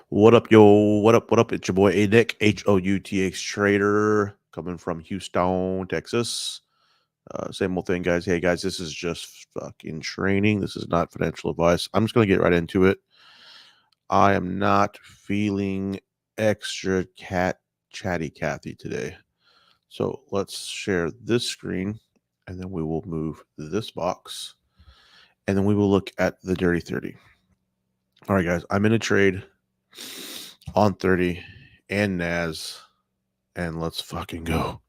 What up, yo? What up? What up? It's your boy A Nick, HOUTX Trader, coming from Houston, Texas. Same old thing, guys. Hey, guys, this is just fucking training. This is not financial advice. I'm just going to get right into it. I am not feeling extra chatty Cathy today. So let's share this screen, and then we will move this box, and then we will look at the Dirty 30. All right, guys, I'm in a trade on 30 and NAS, and let's fucking go.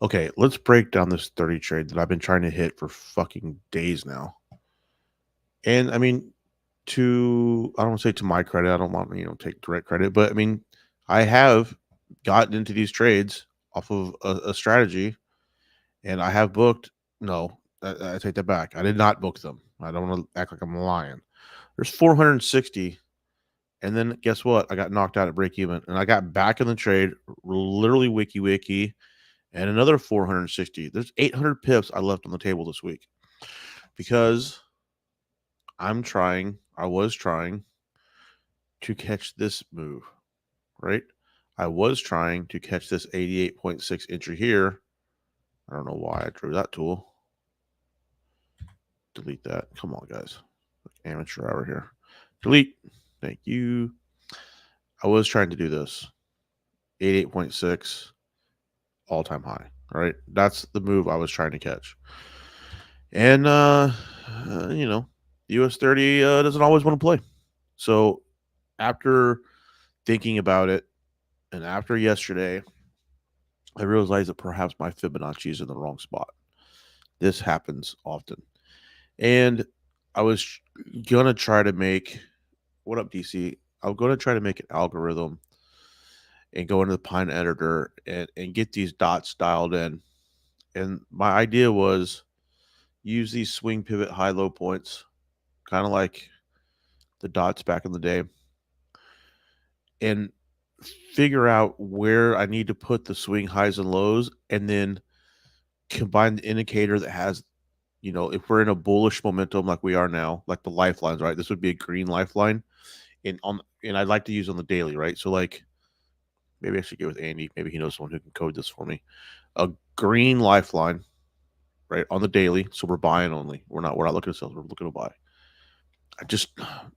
Okay, let's break down this 30 trade that I've been trying to hit for fucking days now. And I mean, I don't want to say to my credit, I don't want take direct credit, but I mean, I have gotten into these trades off of a strategy, and I have booked. No, I take that back. I did not book them. I don't want to act like I'm lying. There's 460. And then guess what? I got knocked out at break even, and I got back in the trade, literally wiki, and another 460. There's 800 pips I left on the table this week because I was trying to catch this move, right? I was trying to catch this 88.6 entry here. I don't know why I drew that tool. Delete that. Come on, guys. Amateur hour here. Delete. Thank you. I was trying to do this. 88.6 all-time high. All right. That's the move I was trying to catch. And US30 doesn't always want to play. So after thinking about it and after yesterday, I realized that perhaps my Fibonacci is in the wrong spot. This happens often. And I was going to try to make, what up, DC? I'm going to try to make an algorithm and go into the Pine editor and get these dots dialed in. And my idea was use these swing pivot high low points, kind of like the dots back in the day, and figure out where I need to put the swing highs and lows, and then combine the indicator that has, if we're in a bullish momentum like we are now, like the lifelines, right? This would be a green lifeline, and I'd like to use on the daily, right? So like maybe I should get with Andy. Maybe he knows someone who can code this for me. A green lifeline, right, on the daily. So we're buying only. We're not looking to sell. We're looking to buy.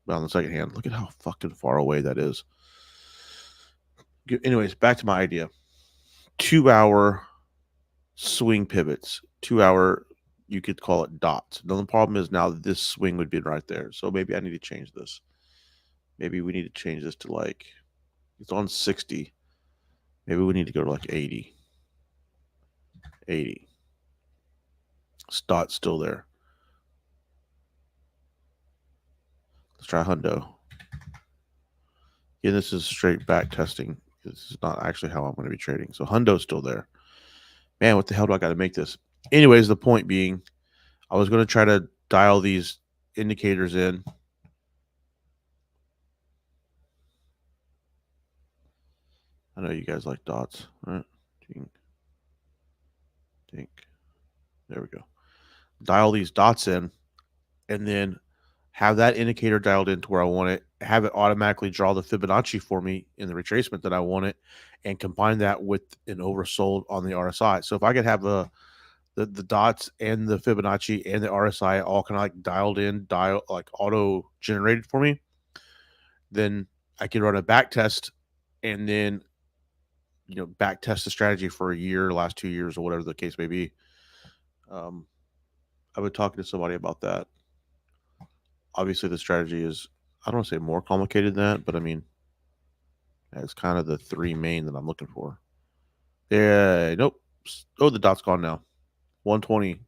On the second hand, look at how fucking far away that is. Anyways, back to my idea. 2-hour swing pivots. 2-hour, you could call it dots. Now the problem is now this swing would be right there. So maybe I need to change this. Maybe we need to change this to like, it's on 60. Maybe we need to go to like 80. 80. Dot's still there. Let's try hundo. Again, this is straight back testing. This is not actually how I'm going to be trading. So hundo's still there. Man, what the hell do I got to make this? Anyways, the point being, I was going to try to dial these indicators in. I know you guys like dots, right? Dink. There we go. Dial these dots in, and then have that indicator dialed into where I want it, have it automatically draw the Fibonacci for me in the retracement that I want it, and combine that with an oversold on the RSI. So if I could have the dots and the Fibonacci and the RSI all kind of like dialed in, like auto generated for me, then I could run a back test and then back test the strategy for a year, last 2 years, or whatever the case may be. I would talk to somebody about that. Obviously, the strategy is, I don't want to say more complicated than that, but I mean, it's kind of the three main that I'm looking for. Yeah, nope. Oh, the dot's gone now. 120.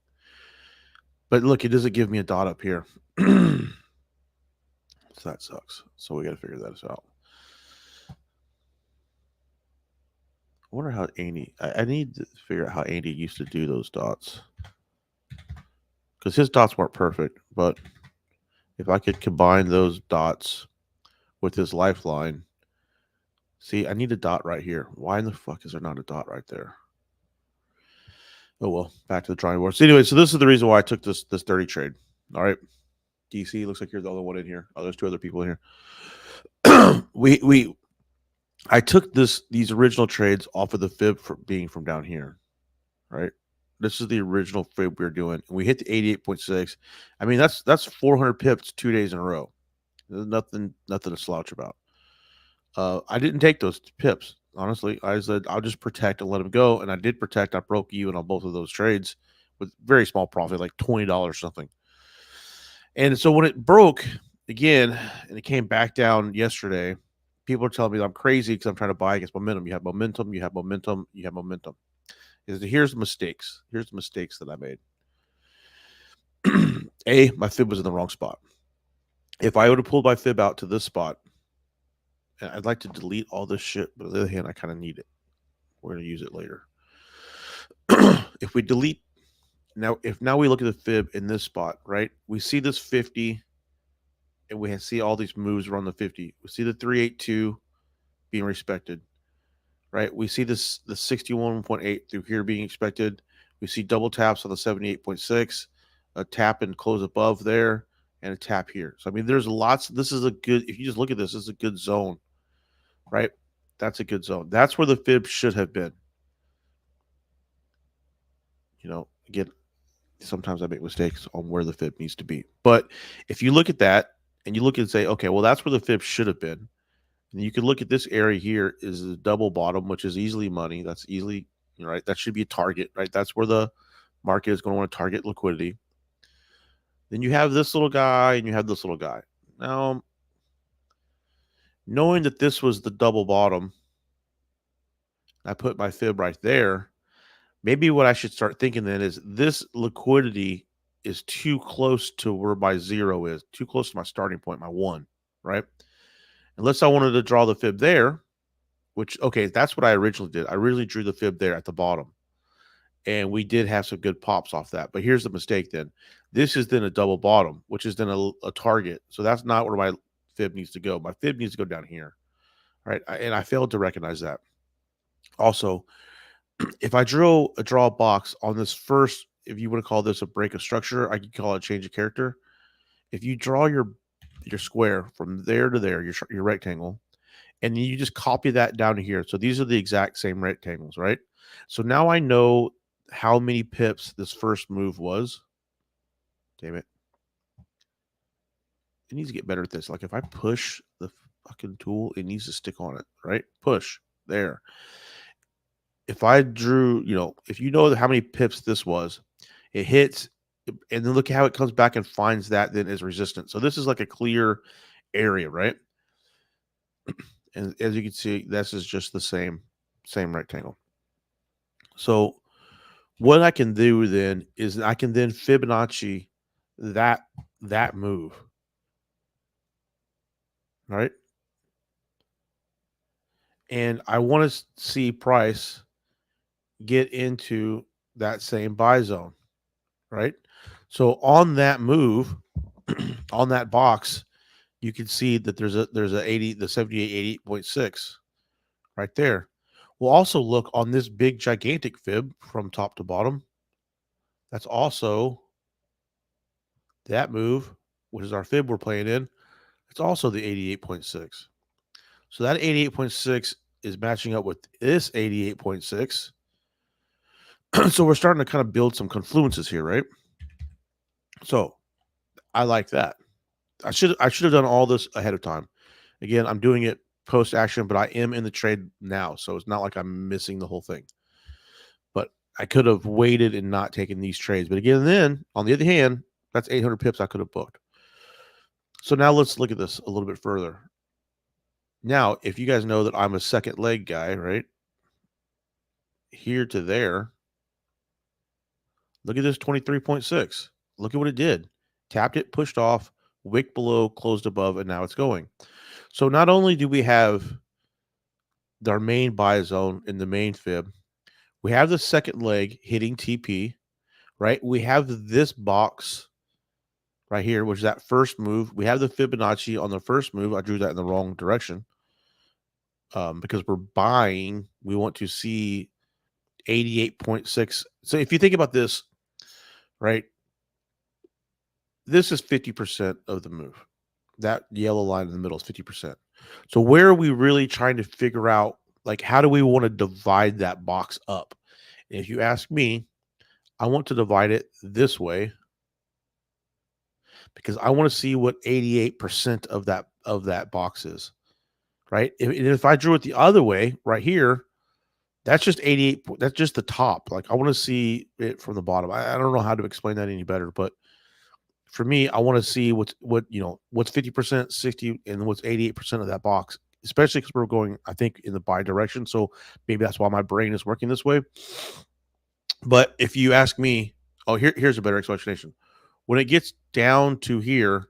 But look, it doesn't give me a dot up here. So that sucks. So we got to figure that out. I wonder how Andy, I need to figure out how Andy used to do those dots. Because his dots weren't perfect, but if I could combine those dots with his lifeline. See, I need a dot right here. Why in the fuck is there not a dot right there? Oh, well, back to the drawing board. So anyway, so this is the reason why I took this 30 trade. All right. DC, looks like you're the only one in here. Oh, there's 2 other people in here. I took these original trades off of the fib for being from down here, right? This is the original fib we were doing. We hit the 88.6. I mean, that's 400 pips 2 days in a row. There's nothing to slouch about. I didn't take those pips, honestly. I said I'll just protect and let them go, and I did protect. I broke even on both of those trades with very small profit, like $20 something. And so when it broke again, and it came back down yesterday, people are telling me that I'm crazy because I'm trying to buy against momentum. You have momentum, you have momentum, you have momentum. Here's the mistakes. Here's the mistakes that I made. A, my fib was in the wrong spot. If I would have pulled my fib out to this spot, and I'd like to delete all this shit, but on the other hand, I kind of need it. We're going to use it later. If we delete now we look at the fib in this spot, right? We see this 50, and we see all these moves around the 50. We see the 382 being respected, right? We see this the 61.8 through here being expected. We see double taps on the 78.6, a tap and close above there, and a tap here. So I mean, there's lots. This is a good. If you just look at this is a good zone, right? That's a good zone. That's where the fib should have been. Again, sometimes I make mistakes on where the fib needs to be. But if you look at that and you look and say, okay, well, that's where the fib should have been. And you can look at this area here is the double bottom, which is easily money. That's easily, right? That should be a target, right? That's where the market is going to want to target liquidity. Then you have this little guy and you have this little guy. Now, knowing that this was the double bottom, I put my fib right there. Maybe what I should start thinking then is this liquidity is too close to where my 0 is, too close to my starting point, my 1, right? Unless I wanted to draw the fib there, which, okay, that's what I originally did. I originally drew the fib there at the bottom, and we did have some good pops off that. But here's the mistake then. This is then a double bottom, which is then a target. So that's not where my fib needs to go. My fib needs to go down here, right? And I failed to recognize that. Also, if I draw a box on this first, if you want to call this a break of structure, I could call it change of character. If you draw your square from there to there, your rectangle, and you just copy that down to here. So these are the exact same rectangles, right? So now I know how many pips this first move was. Damn it. It needs to get better at this. Like if I push the fucking tool, it needs to stick on it, right? Push there. If I drew, if you know how many pips this was, it hits, and then look at how it comes back and finds that then is resistance. So this is like a clear area, right? And as you can see, this is just the same rectangle. So what I can do then is I can then Fibonacci that move, right? And I want to see price get into that same buy zone, right? So on that move, on that box, you can see that there's a 80, the 78.6 right there. We'll also look on this big gigantic fib from top to bottom. That's also that move, which is our fib we're playing in. It's also the 88.6. So that 88.6 is matching up with this 88.6. So we're starting to kind of build some confluences here, right? So I like that. I should have done all this ahead of time. Again, I'm doing it post action, but I am in the trade now, so it's not like I'm missing the whole thing. But I could have waited and not taken these trades. But again, then on the other hand, that's 800 pips I could have booked. So now let's look at this a little bit further. Now, if you guys know that I'm a second leg guy, right? Here to there. Look at this 23.6. Look at what it did. Tapped it, pushed off, wick below, closed above, and now it's going. So not only do we have our main buy zone in the main fib, we have the second leg hitting TP, right? We have this box right here, which is that first move. We have the Fibonacci on the first move. I drew that in the wrong direction because we're buying. We want to see 88.6. So if you think about this, right, this is 50% of the move, That yellow line in the middle is 50%. So where are we really trying to figure out, like, how do we want to divide that box up? And if you ask me, I want to divide it this way because I want to see what 88% of that box is, right? If I drew it the other way right here, that's just 88. That's just the top. Like, I want to see it from the bottom. I don't know how to explain that any better, but for me, I want to see what's 50%, 60, and what's 88% of that box, especially because we're going, I think, in the buy direction. So maybe that's why my brain is working this way. But if you ask me, here's a better explanation. When it gets down to here,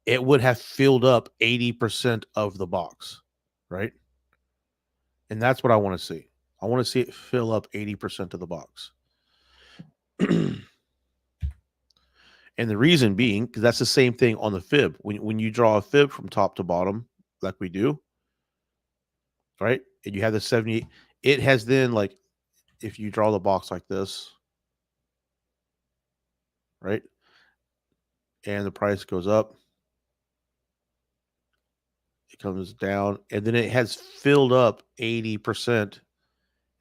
it would have filled up 80% of the box, right? And that's what I want to see. I want to see it fill up 80% of the box. And the reason being, because that's the same thing on the fib. When you draw a fib from top to bottom, like we do, right? And you have the 70, it has then, like, if you draw the box like this, right? And the price goes up, it comes down, and then it has filled up 80%. It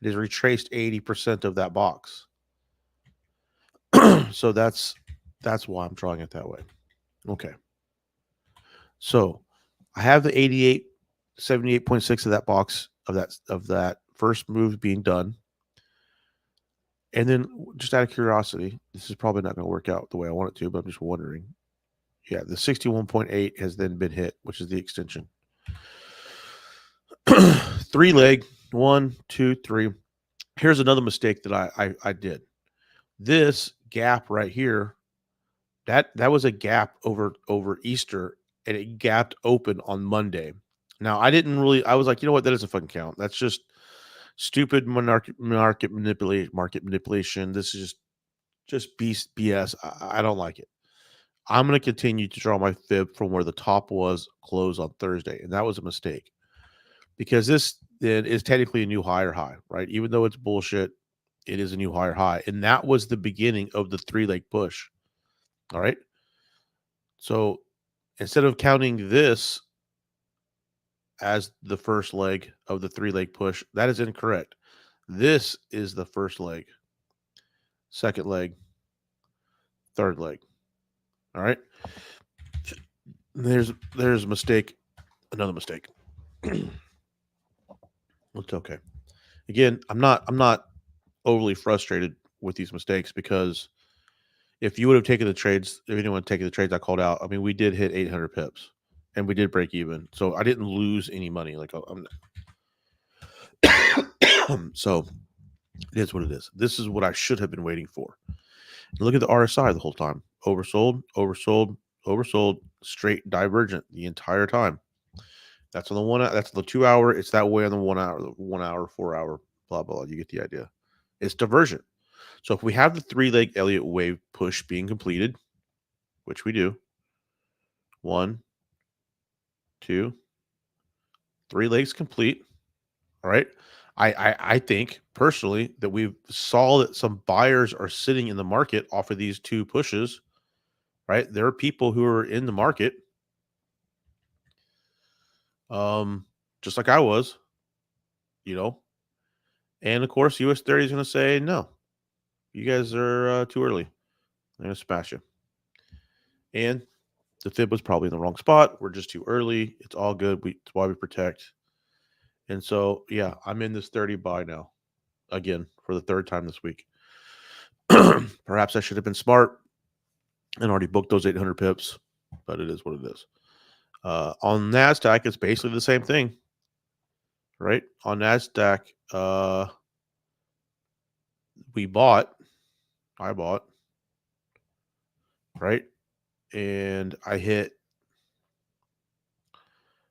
has retraced 80% of that box. So that's why I'm drawing it that way. Okay. So I have the 88, 78.6 of that box of that first move being done. And then, just out of curiosity, this is probably not going to work out the way I want it to, but I'm just wondering. Yeah, the 61.8 has then been hit, which is the extension. 3 leg, 1, 2, 3. Here's another mistake that I did. This gap right here, that was a gap over Easter, and it gapped open on Monday. Now, I was like, you know what, that doesn't fucking count. That's just stupid market manipulation. This is just BS. I don't like it. I'm going to continue to draw my fib from where the top was closed on Thursday, and that was a mistake because this then is technically a new higher high, right? Even though it's bullshit, it is a new higher high, and that was the beginning of the 3-leg push. All right. So instead of counting this as the first leg of the 3-leg push, that is incorrect. This is the first leg, second leg, third leg. All right. There's a mistake, another mistake. It's okay. Again, I'm not overly frustrated with these mistakes because if you would have taken the trades, if anyone had taken the trades I called out, I mean, we did hit 800 pips and we did break even. So I didn't lose any money. Like, so it is what it is. This is what I should have been waiting for. And look at the RSI the whole time. Oversold, oversold, oversold, straight divergent the entire time. That's on the 1 hour. That's the 2 hour. It's that way on the 1 hour, 1 hour, 4 hour, blah, blah, blah. You get the idea. It's divergent. So if we have the 3-leg Elliott wave push being completed, which we do, 1, 2, 3 legs complete. All right. I think personally that we saw that some buyers are sitting in the market off of these 2 pushes. Right. There are people who are in the market. Just like I was, and of course, US30 is going to say, no, you guys are too early. I'm going to smash you. And the fib was probably in the wrong spot. We're just too early. It's all good. It's why we protect. And so, yeah, I'm in this 30 buy now, again, for the 3rd time this week. Perhaps I should have been smart and already booked those 800 pips, but it is what it is. On NASDAQ, it's basically the same thing, right? On NASDAQ, I bought, right? And I hit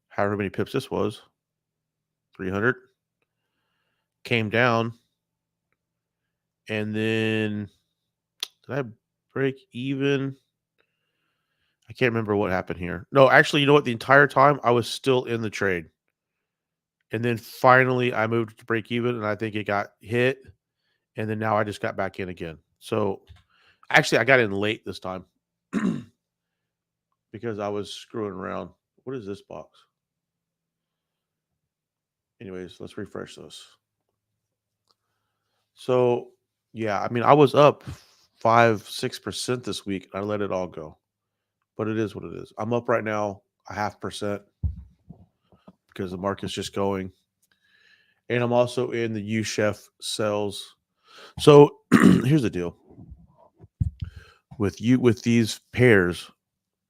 however many pips this was, 300, came down, and then did I break even? I can't remember what happened here. No, actually, you know what? The entire time I was still in the trade. And then finally I moved to break even, and I think it got hit. And then now I just got back in again. So actually I got in late this time. because I was screwing around. What is this box? Anyways, let's refresh this. So yeah, I mean, I was up 5-6% this week. I let it all go, but it is what it is. I'm up right now a 0.5% because the market's just going, and I'm also in the U Chef sells. So here's the deal with these pairs.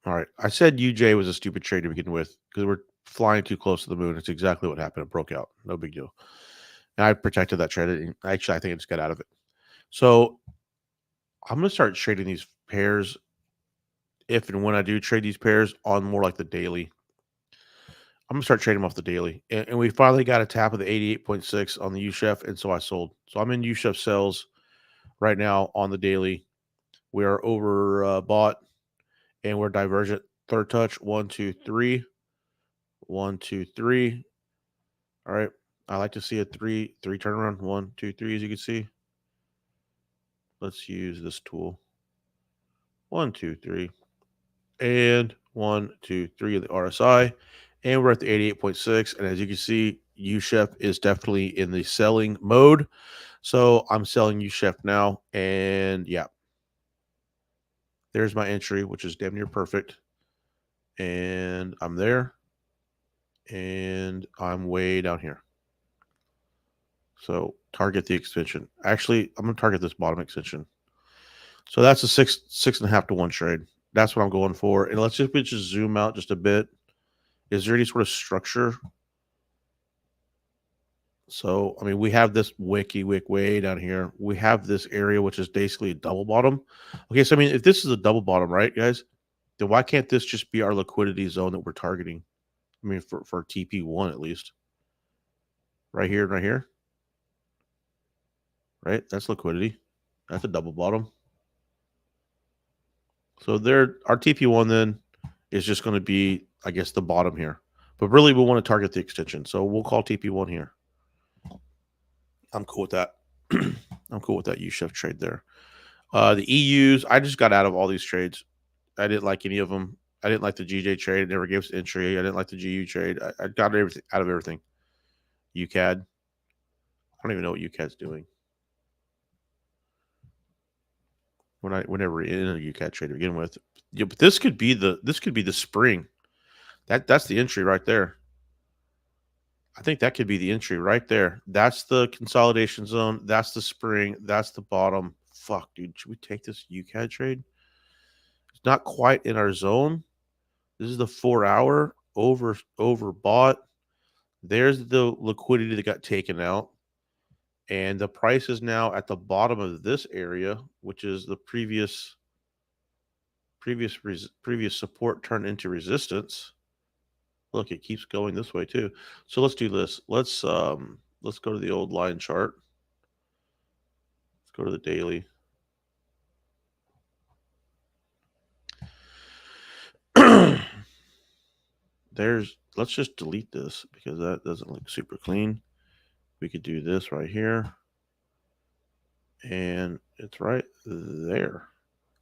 All right, I said UJ was a stupid trade to begin with because we're flying too close to the moon. It's exactly what happened. It broke out. No big deal. And I protected that trade. Actually, I think I just got out of it. So I'm gonna start trading these pairs if and when I do trade these pairs on more like the daily. I'm gonna start trading them off the daily. And we finally got a tap of the 88.6 on the UChef, and so I sold. So I'm in UChef sells right now on the daily. We are over bought and we're divergent. Third touch, 1, 2, 3. 1, 2, 3. All right. I like to see a three turnaround. 1, 2, 3, as you can see. Let's use this tool. 1, 2, 3. And 1, 2, 3 of the RSI. And we're at the 88.6. And as you can see, UChef is definitely in the selling mode. So I'm selling UChef now. And yeah, there's my entry, which is damn near perfect. And I'm there. And I'm way down here. So target the extension. Actually, I'm going to target this bottom extension. So that's a 6.5 to 1 trade. That's what I'm going for. And let's just zoom out just a bit. Is there any sort of structure? So, I mean, we have this wick way down here. We have this area, which is basically a double bottom. Okay, so I mean, if this is a double bottom, right, guys, then why can't this just be our liquidity zone that we're targeting? I mean, for TP1 at least. Right here and right here. Right? That's liquidity. That's a double bottom. So there, our TP1 then is just going to be, I guess, the bottom here. But really, we want to target the extension. So we'll call TP1 here. I'm cool with that. I'm cool with that U-Chef trade there. The EUs, I just got out of all these trades. I didn't like any of them. I didn't like the GJ trade. It never gave us entry. I didn't like the GU trade. I got everything out of everything. UCAD. I don't even know what UCAD's doing. We're never in a UCAD trade to begin with. Yeah, but this could be the spring. That's the entry right there. I think that could be the entry right there. That's the consolidation zone. That's the spring. That's the bottom. Fuck, dude. Should we take this UCAD trade? It's not quite in our zone. This is the 4-hour overbought. There's the liquidity that got taken out. And the price is now at the bottom of this area, which is the previous support turned into resistance. Look, it keeps going this way too. So let's do this. Let's go to the old line chart. Let's go to the daily. Let's just delete this because that doesn't look super clean. We could do this right here. And it's right there.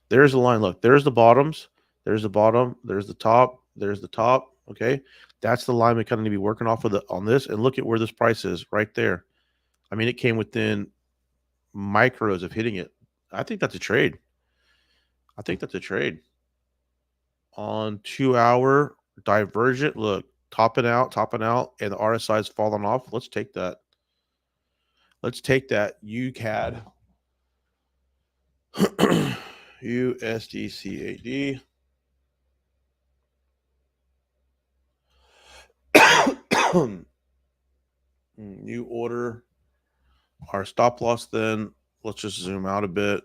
There's the line. Look, there's the bottoms. There's the bottom. There's the top. There's the top. Okay. That's the line we kind of need to be working off of on this. And look at where this price is right there. I mean, it came within micros of hitting it. I think that's a trade. I think that's a trade. On 2-hour divergent, look, topping out, and the RSI's fallen off. Let's take that. Let's take that UCAD. USDCAD. New order. Our stop loss then, let's just zoom out a bit.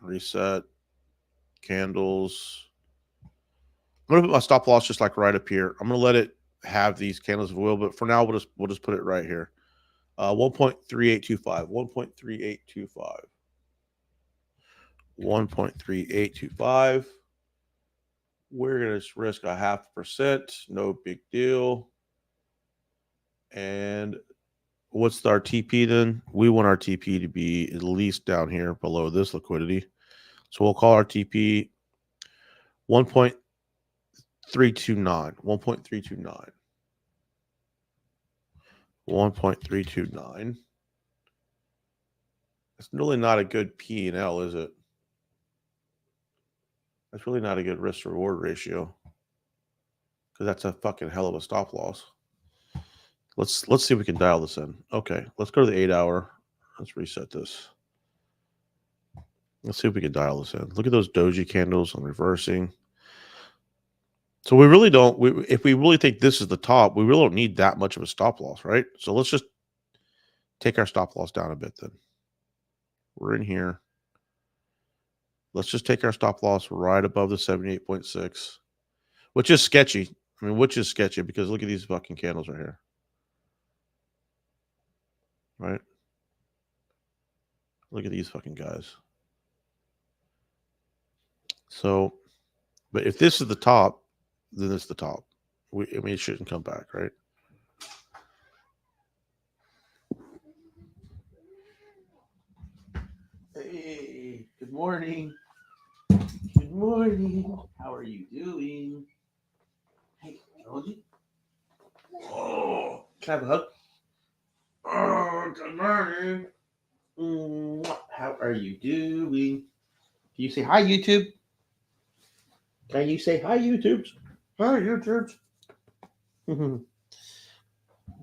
Reset. Candles. I'm going to put my stop loss just like right up here. I'm going to let it have these candles of oil, but for now, we'll just put it right here. 1.3825. 1.3825. 1.3825. We're going to risk a 0.5%. No big deal. And what's our TP then? We want our TP to be at least down here below this liquidity. So we'll call our TP 329. 1.329. 1.329. It's really not a good P&L, is it? That's really not a good risk to reward ratio, because that's a fucking hell of a stop loss. Let's see if we can dial this in. Okay, let's go to the 8 hour. Let's reset this. Let's see if we can dial this in. Look at those doji candles on reversing. So we really don't, if we really think this is the top, we really don't need that much of a stop loss, right? So let's just take our stop loss down a bit then. We're in here. Let's just take our stop loss right above the 78.6, which is sketchy. I mean, which is sketchy because look at these fucking candles right here. Right? Look at these fucking guys. So, but if this is the top, then it's the top. I mean, it shouldn't come back, right? Hey, good morning. Good morning. How are you doing? Hey, Georgie. Oh, can I have a hug? Oh, good morning. How are you doing? Can you say hi, YouTube? Can you say hi, YouTube? Hi, YouTube. You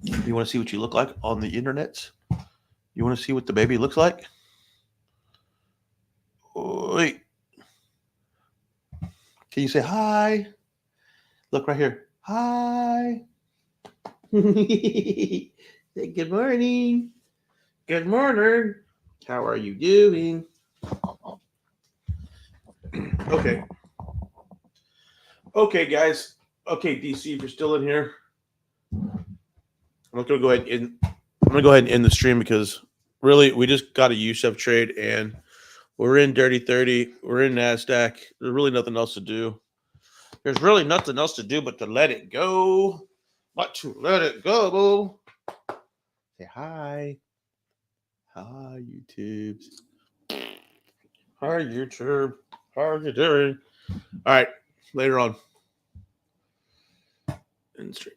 want to see what you look like on the internet? You want to see what the baby looks like? Wait. Can you say hi? Look right here. Hi. Say good morning. Good morning. How are you doing? Okay. Okay, guys. Okay, DC, if you're still in here, I'm gonna go ahead and end the stream because really we just got a USEF trade and we're in Dirty 30. We're in NASDAQ. There's really nothing else to do. There's really nothing else to do but to let it go. But to let it go. Say hi. Hi, YouTube. Hi, YouTube. How are you doing? All right. Later on. End stream.